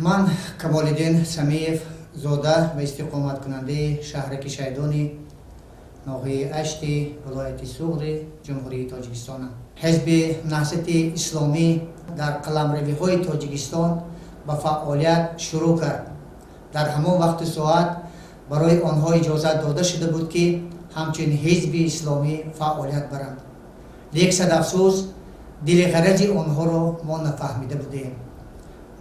من کمالالدین سمیف زاده و استقامت کننده شهر کشایدانی ناحیه اشتی ولایت سوغد جمهوری تاجیکستان. حزب نهضت اسلامی در قلمروی‌های تاجیکستان به فعالیت شروع کرد. در همان وقت ساعت برای آنها اجازت داده شده بود که همچنین حزب اسلامی فعالیت برند. لیک صد افسوس دل غرض آنها را ما نفهمیده بودیم.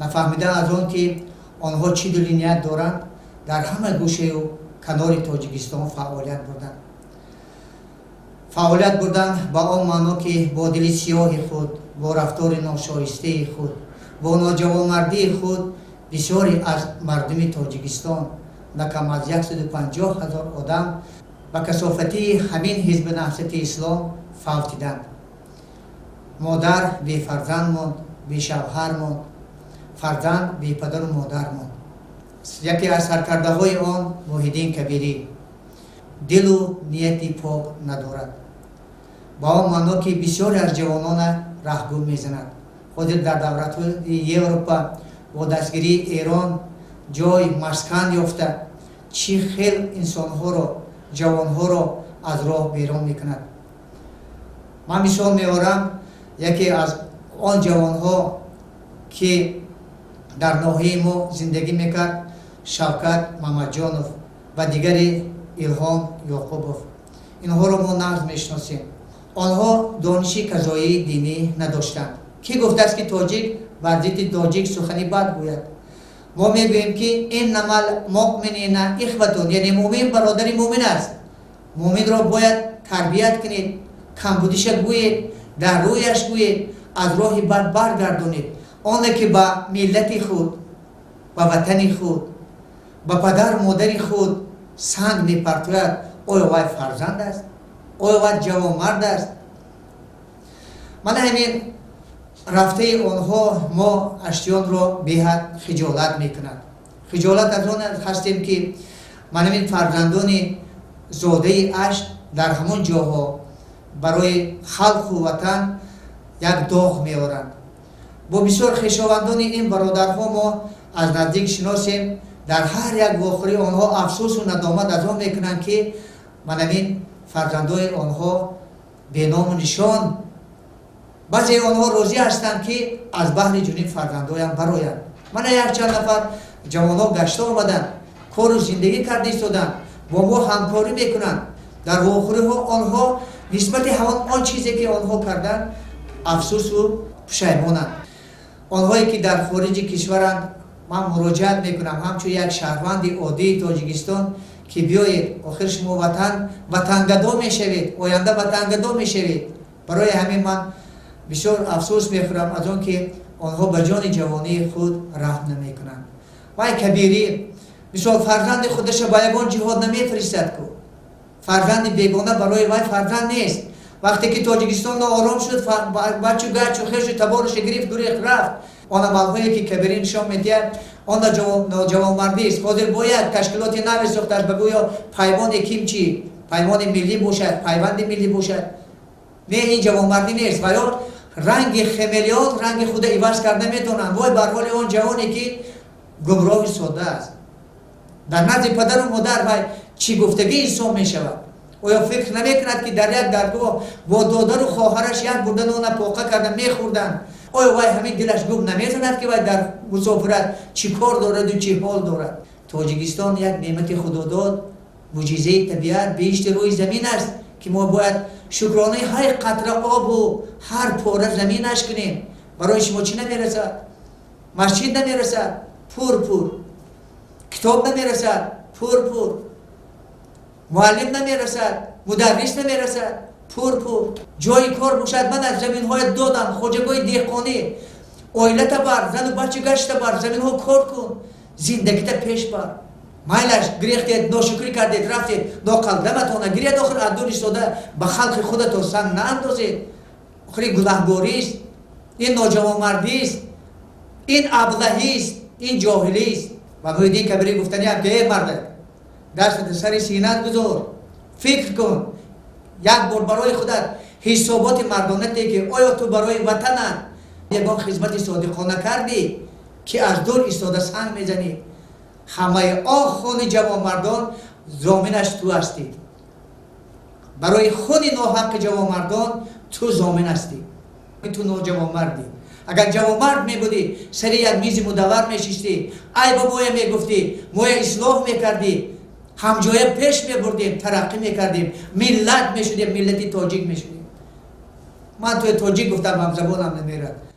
نفهمیده از آن که آنها چی دل نیت دارند در همه گوشه و کنار تاجیکستان فعالیت بردند با آن معنا که با دل سیاه خود، با رفتار ناشایسته خود، با ناجوانمردی خود بسیاری از مردم تاجیکستان نکم از 150,000 آدم به کثافتی همین حزب نهضت اسلام فوتیدند. مادر بی فرزند ماند، بی شوهر ماند، فرزند بی پدر و مادر ماند. یکی از سرکرده های آن موحدین کبیری دل و نیتی پاک ندارد. با آن معنا که بسیاری از جوانان رهگم میزند. خود در دولت‌های اروپا با دستگیری ایران جای مسکن یافته چی خیل انسان‌ها را، جوان‌ها را از راه بیرون میکند. من مثال میارم یکی از آن جوان‌ها که در ناحیه ما زندگی میکرد، شوکت محمدجانов و دیگری الهام یعقوبov. اینها را ما نقض میشناسیم. آنها دانشی قضایی دینی نداشتند. کی گفته است که تاجیک بر ضد تاجیک سخنی بد گوید؟ ما میگوییم که انما المؤمنین اخوة، یعنی مؤمن برادر مؤمن است. مؤمن را باید تربیت کنید، کمبودیش گویید، در رویش گویید، از راه بد برگردونید. آنه که به ملت خود، به وطن خود، به پدر مادر خود سنگ میپرتوید، آیا وی فرزند است؟ آیا وی جوانمرد است؟ من همین رفته آنها ما اشتیان را بهت خجالت میکند. خجالت از آن هستیم که من همین فرزندان زاده اش در همون جاها برای خلق و وطن یک داغ میارند. با بسیار خویشاوندان این برادرها ما از نزدیک شناسیم. در هر یک واقعه آنها افسوس و ندامت از آن میکنند که من همین فرزندان آنها به نام و نشان. بعضی آنها راضی هستند که از بحر جنین فرزندایم برآیند. من یک چند نفر جوانها گشته آمدند، کار و زندگی کرده ایستادند، با ما همکاری میکنند. در واقعه ها آنها نسبت آن چیزی که آنها کردند افسوس و پشیمانند. آنهایی که در خارج کشورند من مراجعت میکنم همچون یک شهروند عادی تاجیکستان که بیایید، آخر شما وطنگدا میشوید، آینده وطنگدا میشوید. برای همین من بسیار افسوس میخورم از آن که آنها به جان جوانی خود رحم نمیکنند. وای کبیری مثال فرزند خودش به یگان جهاد نمیفرستد کو. فرزند بیگانه برای وای فرزند نیست. وقتی که تاجیکستان آرام شد، بچه گچ و خیش تبارش گرفت گریخت رفت. آن عملهایی که کبیری نشان میدهد آن نوجوانمردی است. حاضر باید تشکیلات نوی ساخته بگویا پیمان کیمچی، پیمان ملی باشد، پیوند ملی باشد. نه این جوانمردی نیست. و یا رنگ خمیلیات رنگ خود عوض کرده میتونند. وای بر حال آن جوانی که گمراه ساده است. در نزد پدر و مادر وای چی گفتگی انسان میشود. آیا فکر نمیکند که در یک درگاه با دادر و خواهرش یک برده نان پاقه کردن میخوردن؟ آیا وای همین دلش گم نمیزند که وای در مسافرت چی کار دارد و چی حال دارد؟ تاجیکستان یک نعمت خدا داد، معجزه طبیعت بهشت روی زمین است که ما باید شکرانه هر قطره آب و هر پاره زمینش کنیم. برای شما چی نمیرسد؟ مسجد نمیرسد؟ پور کتاب نمیرسد؟ پور معلم نمیرسد؟ مدرس نمیرسد؟ پور جای کار باشد. من از زمین های دادم خوجگاه دیقانی اویلت بر زن و بچه گشت بر زمین ها کار کن، زندگیت پیش بر. مایلش گریختید، ناشکری کردید، رفتید ناقلدمتانه گرید، آخر ادونی ساده به خلق خودتون سنگ ناندازید. آخری گناهگاری است، این ناجوانمردی است، این ابلهی است، این جاهلی است. و موحدین کبیری گفتنی هم که ای مرد دست سر سینت گذار، فکر کن یک بار برای خودت حسابات مردانه که آیا تو برای وطنت یگان خدمت صادقانه کردی که از دور ایستاده سنگ میزنی. همه خون جوانمردان ضامنش تو هستی. برای خون ناحق جوانمردان تو ضامن هستی. تو نوجوانمردی. اگر جوانمرد می بودی سر یک میز مدور میشستی، ای بابای میگفتی، ما اصلاح میکردی، همجایه پیش میبردیم، ترقی میکردیم، ملت میشدیم، ملتی تاجیک میشدیم. من توی تاجیک گفتم هم زبانم نمیرد.